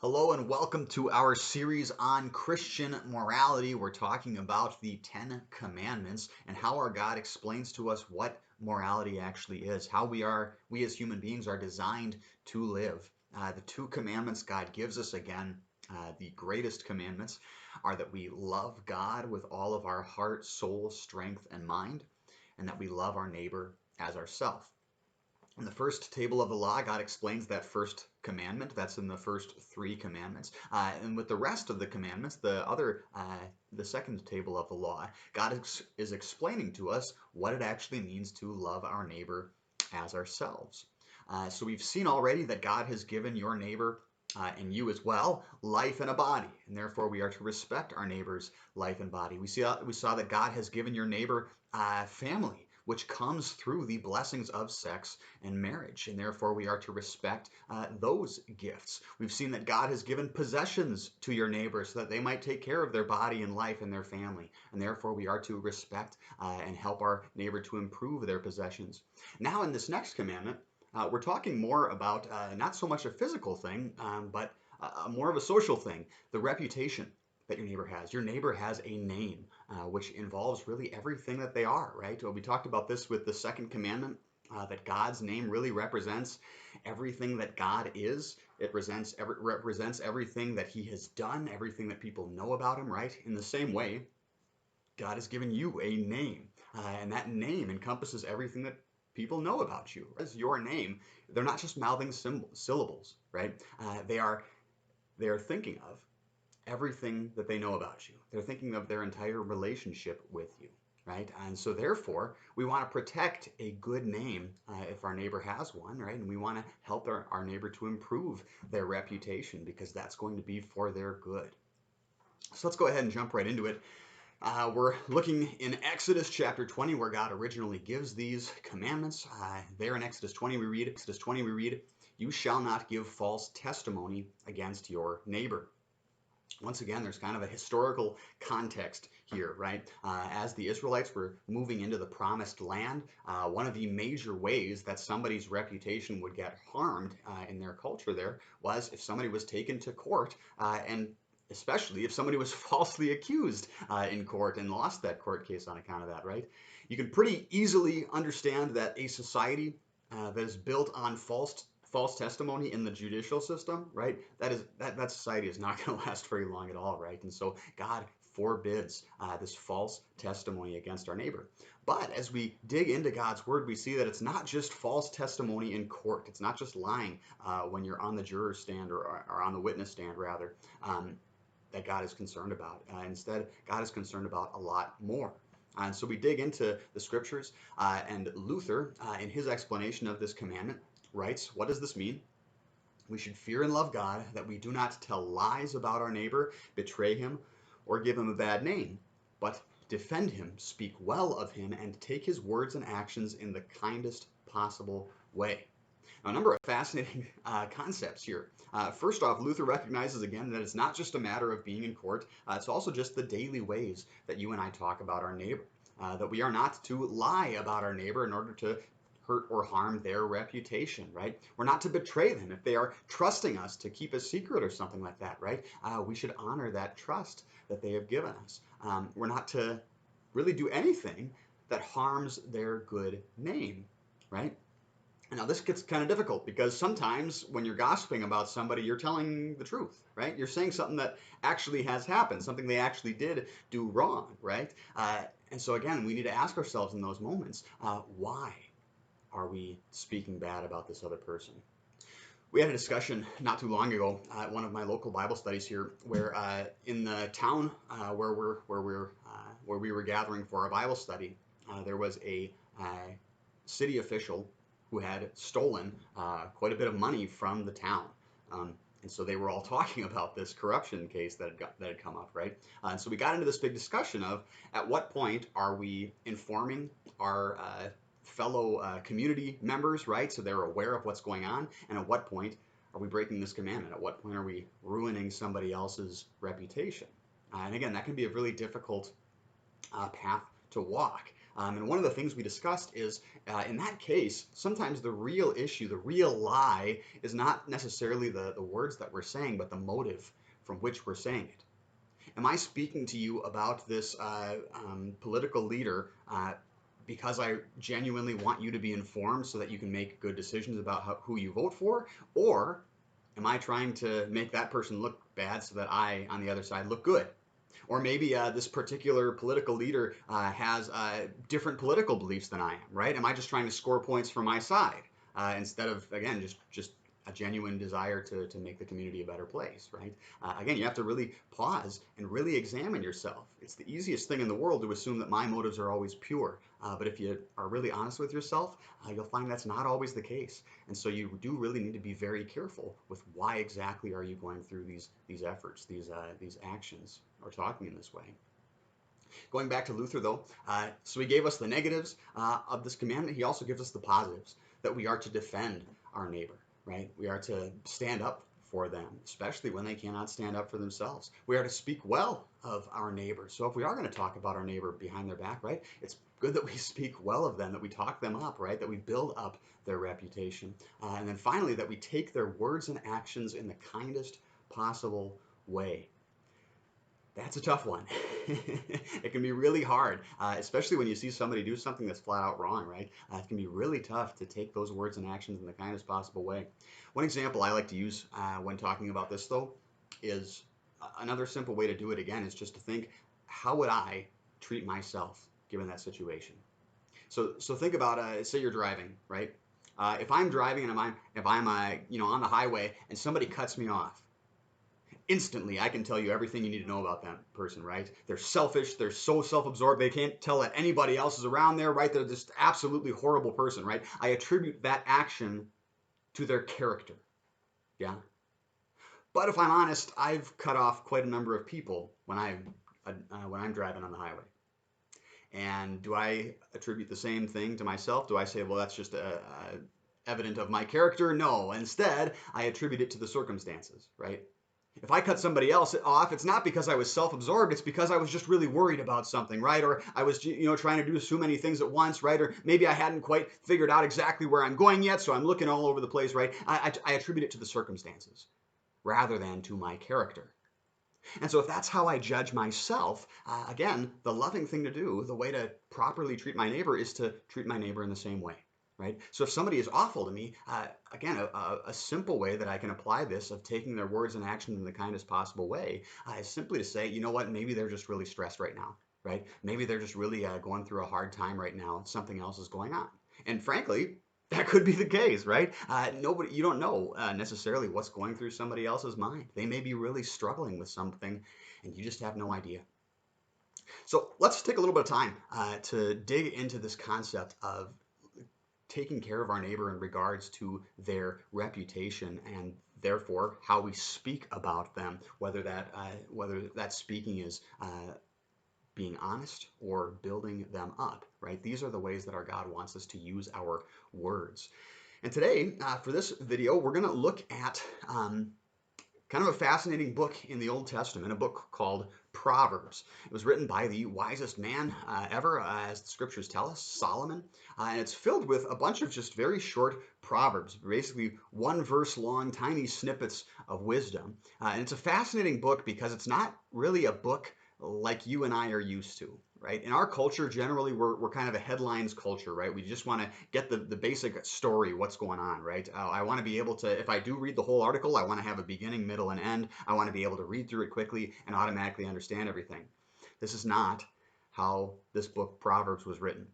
Hello and welcome to our series on Christian morality. We're talking about the 10 commandments and how our God explains to us what morality actually is, how we as human beings are designed to live. The two commandments God gives us, again, the greatest commandments, are that we love God with all of our heart, soul, strength, and mind, and that we love our neighbor as ourselves. In the first table of the law, God explains that first commandment. That's in the first three commandments. And with the rest of the commandments, the second table of the law, God is explaining to us what it actually means to love our neighbor as ourselves. So we've seen already that God has given your neighbor and you as well, life and a body, and therefore we are to respect our neighbor's life and body. We saw that God has given your neighbor family, which comes through the blessings of sex and marriage, and therefore we are to respect those gifts. We've seen that God has given possessions to your neighbor so that they might take care of their body and life and their family, and therefore we are to respect and help our neighbor to improve their possessions. Now in this next commandment, we're talking more about not so much a physical thing, but more of a social thing, the reputation that your neighbor has. Your neighbor has a name, which involves really everything that they are, right? Well, we talked about this with the second commandment, that God's name really represents everything that God is. It represents everything that he has done, everything that people know about him, right? In the same way, God has given you a name, and that name encompasses everything that people know about you. As your name, they're not just mouthing syllables, right? They are thinking of everything that they know about you. They're thinking of their entire relationship with you, right? And so therefore, we want to protect a good name if our neighbor has one, right? And we want to help our neighbor to improve their reputation because that's going to be for their good. So let's go ahead and jump right into it. We're looking in Exodus chapter 20, where God originally gives these commandments. There in Exodus 20 we read, "You shall not give false testimony against your neighbor." Once again, there's kind of a historical context here, right? As the Israelites were moving into the promised land, one of the major ways that somebody's reputation would get harmed in their culture there was if somebody was taken to court and especially if somebody was falsely accused in court and lost that court case on account of that, right? You can pretty easily understand that a society that is built on false testimony in the judicial system, right? That society is not going to last very long at all, right? And so God forbids this false testimony against our neighbor. But as we dig into God's word, we see that it's not just false testimony in court. It's not just lying when you're on the juror stand or on the witness stand, rather. That God is concerned about. Instead, God is concerned about a lot more. And so we dig into the scriptures, and Luther, in his explanation of this commandment, writes, "What does this mean? We should fear and love God, that we do not tell lies about our neighbor, betray him, or give him a bad name, but defend him, speak well of him, and take his words and actions in the kindest possible way." Now, a number of fascinating concepts here. First off, Luther recognizes again that it's not just a matter of being in court, it's also just the daily ways that you and I talk about our neighbor. That we are not to lie about our neighbor in order to hurt or harm their reputation, right? We're not to betray them if they are trusting us to keep a secret or something like that, right? We should honor that trust that they have given us. We're not to really do anything that harms their good name, right? Now, this gets kind of difficult because sometimes when you're gossiping about somebody, you're telling the truth, right? You're saying something that actually has happened, something they actually did do wrong, right? And so, again, we need to ask ourselves in those moments, why are we speaking bad about this other person? We had a discussion not too long ago at one of my local Bible studies here, where in the town where we were gathering for a Bible study, there was a city official who had stolen quite a bit of money from the town. And so they were all talking about this corruption case that had come up, right? And so we got into this big discussion of at what point are we informing our fellow community members, right? So they're aware of what's going on. And at what point are we breaking this commandment? At what point are we ruining somebody else's reputation? And again, that can be a really difficult path to walk. And one of the things we discussed is in that case, sometimes the real issue, the real lie, is not necessarily the words that we're saying, but the motive from which we're saying it. Am I speaking to you about this political leader because I genuinely want you to be informed so that you can make good decisions about who you vote for? Or am I trying to make that person look bad so that I, on the other side, look good? Or maybe this particular political leader has different political beliefs than I am, right? Am I just trying to score points for my side instead of, again, just a genuine desire to make the community a better place, right? Again, you have to really pause and really examine yourself. It's the easiest thing in the world to assume that my motives are always pure. But if you are really honest with yourself, you'll find that's not always the case. And so you do really need to be very careful with why exactly are you going through these efforts, these actions, or talking in this way. Going back to Luther, though, so he gave us the negatives of this commandment. He also gives us the positives, that we are to defend our neighbor, right? We are to stand up for them, especially when they cannot stand up for themselves. We are to speak well of our neighbor. So if we are going to talk about our neighbor behind their back, right, it's good that we speak well of them, that we talk them up, right, that we build up their reputation. And then finally, that we take their words and actions in the kindest possible way. That's a tough one. It can be really hard, especially when you see somebody do something that's flat out wrong, right? It can be really tough to take those words and actions in the kindest possible way. One example I like to use when talking about this, though, is another simple way to do it again is just to think, how would I treat myself given that situation? So think about, say you're driving, right? If I'm driving and if I'm on the highway and somebody cuts me off, instantly I can tell you everything you need to know about that person, right? They're selfish, they're so self-absorbed, they can't tell that anybody else is around there, right? They're just absolutely horrible person, right? I attribute that action to their character, yeah? But if I'm honest, I've cut off quite a number of people when I'm driving on the highway. And do I attribute the same thing to myself? Do I say, well, that's just evident of my character? No. Instead, I attribute it to the circumstances, right? If I cut somebody else off, it's not because I was self-absorbed, it's because I was just really worried about something, right? Or I was, trying to do so many things at once, right? Or maybe I hadn't quite figured out exactly where I'm going yet, so I'm looking all over the place, right? I attribute it to the circumstances rather than to my character. And so if that's how I judge myself, again, the loving thing to do, the way to properly treat my neighbor is to treat my neighbor in the same way. Right? So if somebody is awful to me, again, a simple way that I can apply this of taking their words and actions in the kindest possible way is simply to say, you know what, maybe they're just really stressed right now, right? Maybe they're just really going through a hard time right now. Something else is going on. And frankly, that could be the case, right? You don't know necessarily what's going through somebody else's mind. They may be really struggling with something and you just have no idea. So let's take a little bit of time to dig into this concept of taking care of our neighbor in regards to their reputation and therefore how we speak about them, whether that speaking is being honest or building them up, right? These are the ways that our God wants us to use our words. And today, for this video, we're going to look at kind of a fascinating book in the Old Testament, a book called Proverbs. It was written by the wisest man ever, as the scriptures tell us, Solomon. And it's filled with a bunch of just very short proverbs, basically one verse long, tiny snippets of wisdom. And it's a fascinating book because it's not really a book like you and I are used to, right? In our culture, generally, we're kind of a headlines culture, right? We just want to get the basic story, what's going on, right? I want to be able to, if I do read the whole article, I want to have a beginning, middle, and end. I want to be able to read through it quickly and automatically understand everything. This is not how this book, Proverbs, was written.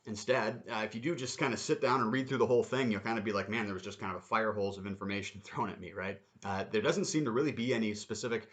Instead, if you do just kind of sit down and read through the whole thing, you'll kind of be like, man, there was just kind of a fire hose of information thrown at me, right? There doesn't seem to really be any specific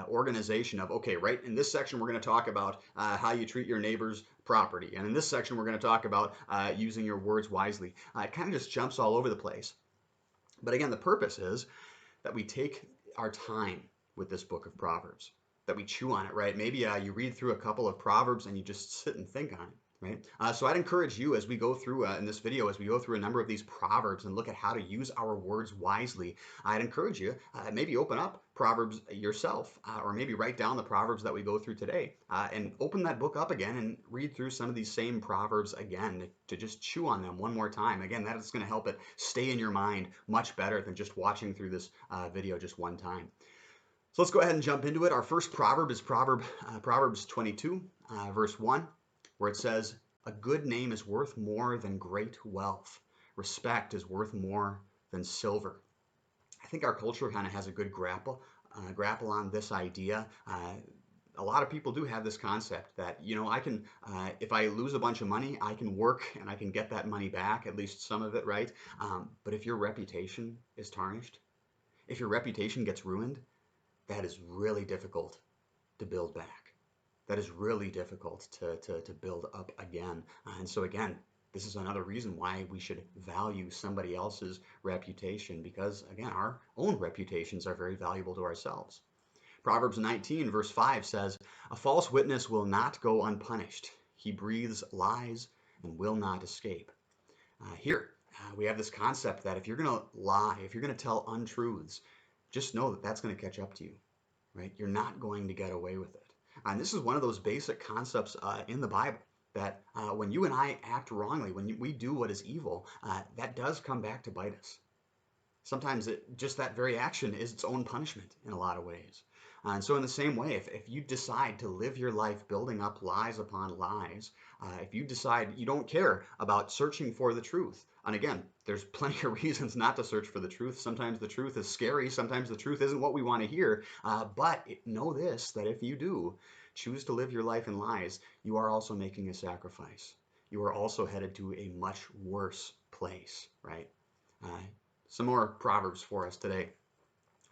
organization of, okay, right, in this section we're going to talk about how you treat your neighbor's property. And in this section we're going to talk about using your words wisely. It kind of just jumps all over the place. But again, the purpose is that we take our time with this book of Proverbs, that we chew on it, right? Maybe you read through a couple of Proverbs and you just sit and think on it. right? So I'd encourage you as we go through in this video, as we go through a number of these proverbs and look at how to use our words wisely, I'd encourage you maybe open up Proverbs yourself, or maybe write down the proverbs that we go through today, and open that book up again and read through some of these same proverbs again to just chew on them one more time. Again, that is going to help it stay in your mind much better than just watching through this video just one time. So let's go ahead and jump into it. Our first proverb is Proverbs 22, verse 1, where it says, "A good name is worth more than great wealth. Respect is worth more than silver." I think our culture kind of has a good grapple on this idea. A lot of people do have this concept that, I can, if I lose a bunch of money, I can work and I can get that money back, at least some of it, right? But if your reputation is tarnished, if your reputation gets ruined, that is really difficult to build back. That is really difficult to build up again. And so again, this is another reason why we should value somebody else's reputation, because again, our own reputations are very valuable to ourselves. Proverbs 19 verse 5 says, "A false witness will not go unpunished. He breathes lies and will not escape." Here, we have this concept that if you're going to lie, if you're going to tell untruths, just know that that's going to catch up to you, right? You're not going to get away with it. And this is one of those basic concepts in the Bible that when you and I act wrongly, when we do what is evil, that does come back to bite us. Sometimes just that very action is its own punishment in a lot of ways. And so in the same way, if you decide to live your life building up lies upon lies, if you decide you don't care about searching for the truth, and again, there's plenty of reasons not to search for the truth. Sometimes the truth is scary. Sometimes the truth isn't what we want to hear. But know this, that if you do choose to live your life in lies, you are also making a sacrifice. You are also headed to a much worse place, right? Some more Proverbs for us today.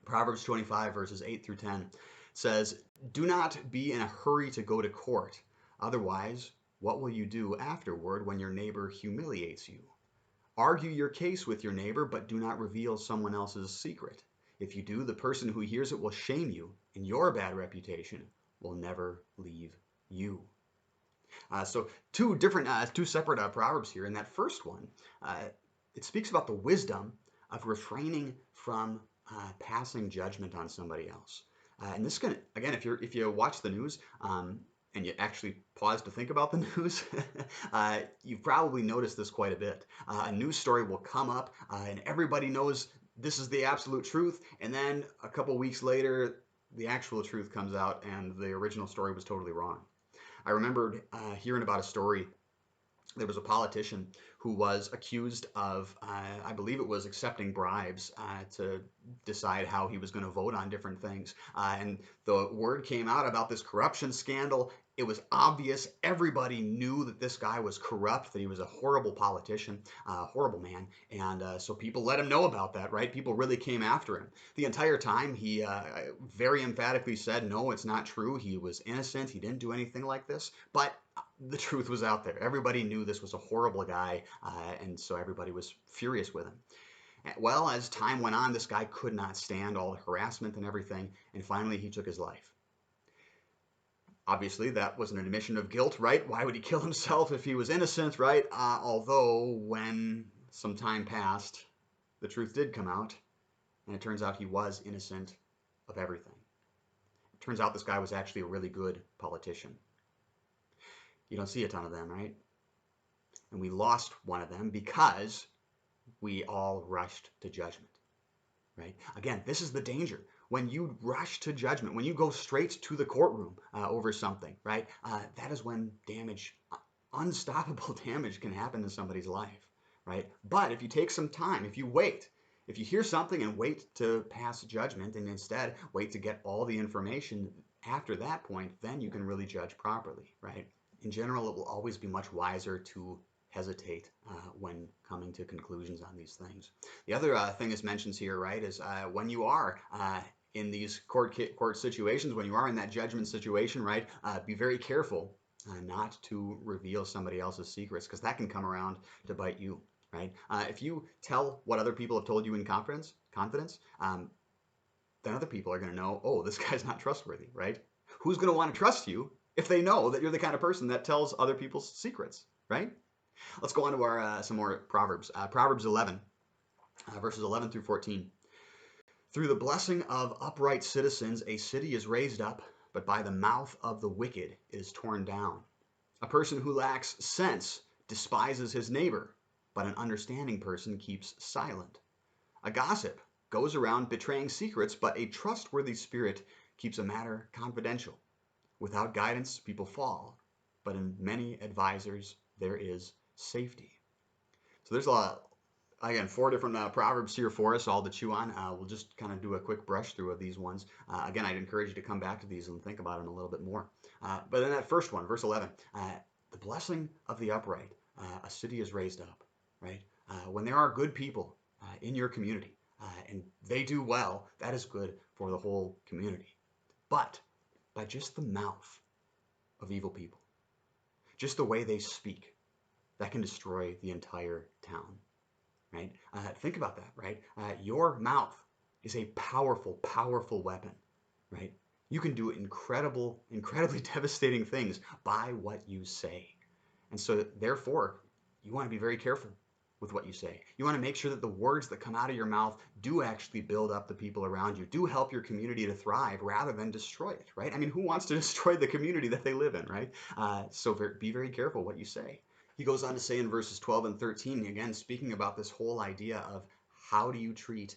Proverbs 25 verses 8 through 10 says, "Do not be in a hurry to go to court. Otherwise, what will you do afterward when your neighbor humiliates you? Argue your case with your neighbor, but do not reveal someone else's secret. If you do, the person who hears it will shame you, and your bad reputation will never leave you." So two separate Proverbs here. In that first one, it speaks about the wisdom of refraining from passing judgment on somebody else. And this can, again, if you watch the news and you actually pause to think about the news, you've probably noticed this quite a bit. A news story will come up and everybody knows this is the absolute truth, and then a couple weeks later, the actual truth comes out and the original story was totally wrong. I remembered hearing about a story. There was a politician who was accused of, I believe it was accepting bribes to decide how he was going to vote on different things. And the word came out about this corruption scandal. It was obvious. Everybody knew that this guy was corrupt, that he was a horrible politician, a horrible man. And so people let him know about that, right? People really came after him. The entire time he very emphatically said, no, it's not true. He was innocent. He didn't do anything like this. But the truth was out there. Everybody knew this was a horrible guy, and so everybody was furious with him. Well, as time went on, this guy could not stand all the harassment and everything, and finally he took his life. Obviously, that was an admission of guilt, right? Why would he kill himself if he was innocent, right? Although, when some time passed, the truth did come out, and it turns out he was innocent of everything. It turns out this guy was actually a really good politician. You don't see a ton of them, right? And we lost one of them because we all rushed to judgment, right? Again, this is the danger. When you rush to judgment, when you go straight to the courtroom over something, right? That is when damage, unstoppable damage can happen to somebody's life, right? But if you take some time, if you wait, if you hear something and wait to pass judgment and instead wait to get all the information after that point, then you can really judge properly, right? In general, it will always be much wiser to hesitate when coming to conclusions on these things. The other thing this mentions here, right, is when you are in these court situations, when you are in that judgment situation, right, be very careful not to reveal somebody else's secrets, because that can come around to bite you, right? If you tell what other people have told you in confidence, then other people are going to know, oh, this guy's not trustworthy, right? Who's going to want to trust you if they know that you're the kind of person that tells other people's secrets, right? Let's go on to our some more Proverbs. Proverbs 11, verses 11 through 14. Through the blessing of upright citizens, a city is raised up, but by the mouth of the wicked it is torn down. A person who lacks sense despises his neighbor, but an understanding person keeps silent. A gossip goes around betraying secrets, but a trustworthy spirit keeps a matter confidential. Without guidance, people fall, but in many advisors there is safety. So there's a lot, again, four different Proverbs here for us all to chew on. We'll just kind of do a quick brush through of these ones. Again, I'd encourage you to come back to these and think about them a little bit more. But then that first one, verse 11, the blessing of the upright, a city is raised up, right? When there are good people in your community and they do well, that is good for the whole community. But by just the mouth of evil people, just the way they speak, that can destroy the entire town, right? Think about that, right? Your mouth is a powerful, powerful weapon, right? You can do incredibly devastating things by what you say. And so therefore, you want to be very careful with what you say. You want to make sure that the words that come out of your mouth do actually build up the people around you, do help your community to thrive rather than destroy it, right? I mean, who wants to destroy the community that they live in, right? So be very careful what you say. He goes on to say in verses 12 and 13, again, speaking about this whole idea of how do you treat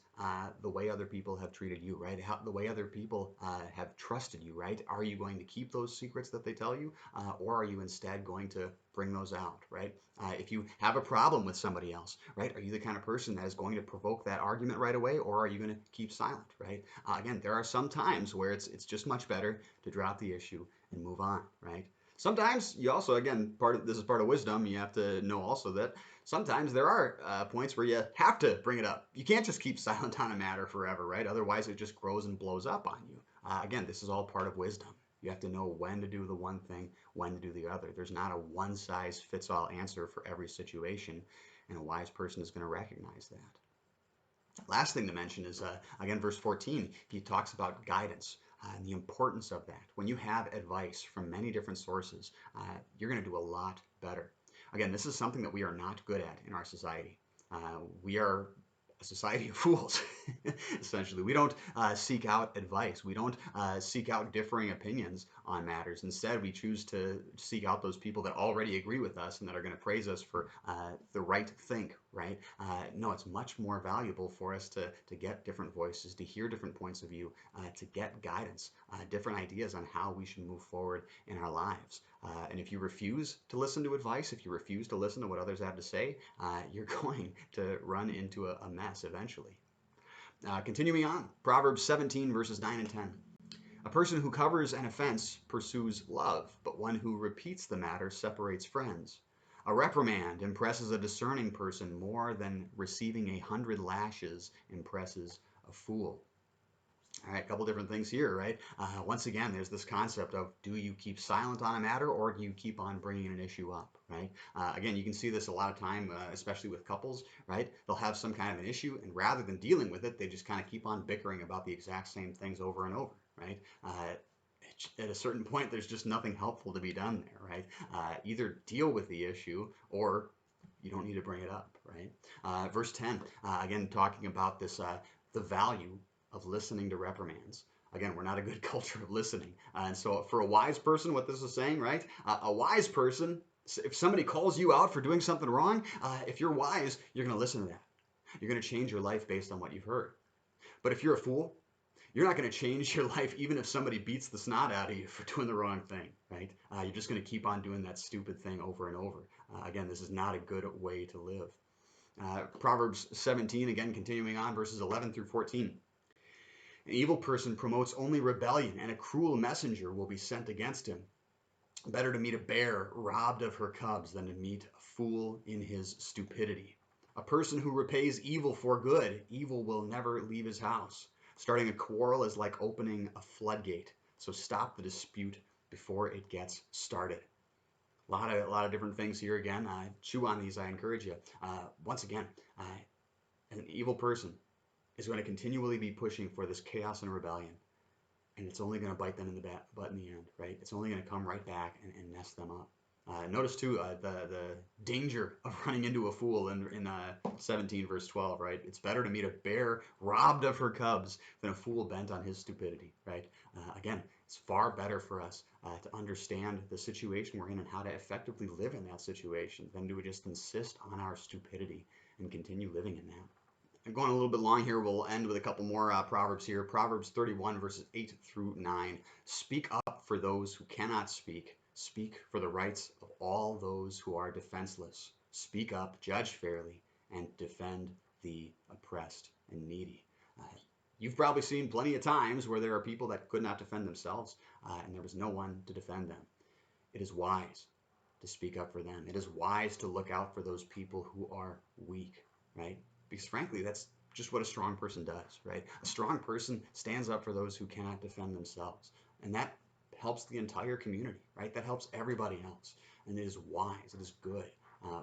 the way other people have treated you, right? The way other people have trusted you, right? Are you going to keep those secrets that they tell you, or are you instead going to bring those out, right? If you have a problem with somebody else, right? Are you the kind of person that is going to provoke that argument right away, or are you going to keep silent, right? Again, there are some times where it's just much better to drop the issue and move on, right? Sometimes you also, again, this is part of wisdom. You have to know also that sometimes there are points where you have to bring it up. You can't just keep silent on a matter forever, right? Otherwise, it just grows and blows up on you. Again, this is all part of wisdom. You have to know when to do the one thing, when to do the other. There's not a one-size-fits-all answer for every situation, and a wise person is going to recognize that. Last thing to mention is, again, verse 14, he talks about guidance. And the importance of that. When you have advice from many different sources, you're going to do a lot better. Again, this is something that we are not good at in our society. We are a society of fools, essentially. We don't seek out advice. We don't seek out differing opinions on matters. Instead, we choose to seek out those people that already agree with us and that are going to praise us for the right think, right? No, it's much more valuable for us to get different voices, to hear different points of view, to get guidance, different ideas on how we should move forward in our lives. And if you refuse to listen to advice, if you refuse to listen to what others have to say, you're going to run into a mess eventually. Continuing on, Proverbs 17, verses 9 and 10. A person who covers an offense pursues love, but one who repeats the matter separates friends. A reprimand impresses a discerning person more than receiving 100 lashes impresses a fool. All right, a couple different things here, right? Once again, there's this concept of, do you keep silent on a matter or do you keep on bringing an issue up, right? Again, you can see this a lot of time, especially with couples, right? They'll have some kind of an issue, and rather than dealing with it, they just kind of keep on bickering about the exact same things over and over, right? At a certain point, there's just nothing helpful to be done there, right? Either deal with the issue or you don't need to bring it up, right? Verse 10, again, talking about this, the value of listening to reprimands. Again, we're not a good culture of listening. And so for a wise person, what this is saying, right? A wise person, if somebody calls you out for doing something wrong, if you're wise, you're going to listen to that. You're going to change your life based on what you've heard. But if you're a fool, you're not going to change your life even if somebody beats the snot out of you for doing the wrong thing, right? You're just going to keep on doing that stupid thing over and over. Again, this is not a good way to live. Proverbs 17, again, continuing on, verses 11 through 14. An evil person promotes only rebellion, and a cruel messenger will be sent against him. Better to meet a bear robbed of her cubs than to meet a fool in his stupidity. A person who repays evil for good, evil will never leave his house. Starting a quarrel is like opening a floodgate, so stop the dispute before it gets started. A lot of different things here again. Chew on these, I encourage you. Once again, an evil person is going to continually be pushing for this chaos and rebellion. and it's only going to bite them in the butt in the end, right? It's only going to come right back and mess them up. Notice too the danger of running into a fool in 17 verse 12, right? It's better to meet a bear robbed of her cubs than a fool bent on his stupidity, right? Again, it's far better for us to understand the situation we're in and how to effectively live in that situation than to just insist on our stupidity and continue living in that. I'm going a little bit long here. We'll end with a couple more Proverbs here. Proverbs 31, verses 8 through 9. Speak up for those who cannot speak. Speak for the rights of all those who are defenseless. Speak up, judge fairly, and defend the oppressed and needy. You've probably seen plenty of times where there are people that could not defend themselves, and there was no one to defend them. It is wise to speak up for them. It is wise to look out for those people who are weak, right? Because frankly, that's just what a strong person does, right? A strong person stands up for those who cannot defend themselves. And that helps the entire community, right? That helps everybody else. And it is wise, it is good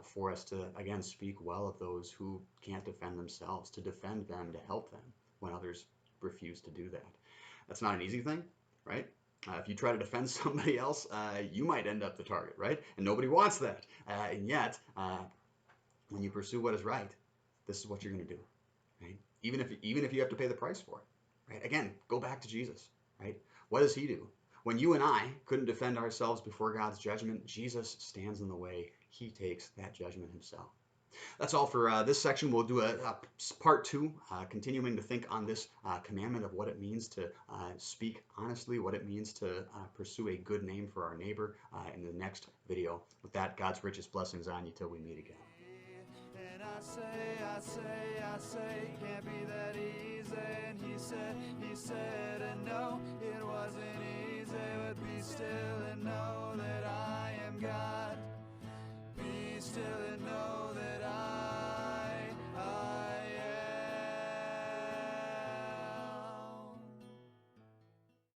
for us to, again, speak well of those who can't defend themselves, to defend them, to help them when others refuse to do that. That's not an easy thing, right? If you try to defend somebody else, you might end up the target, right? And nobody wants that. And yet, when you pursue what is right, this is what you're going to do, right? Even if you have to pay the price for it, right? Again, go back to Jesus, right? What does he do? When you and I couldn't defend ourselves before God's judgment, Jesus stands in the way. He takes that judgment himself. That's all for this section. We'll do a part two, continuing to think on this commandment of what it means to speak honestly, what it means to pursue a good name for our neighbor in the next video. With that, God's richest blessings on you till we meet again. And I say, can't be that easy. And he said, and no, it wasn't easy, but be still and know that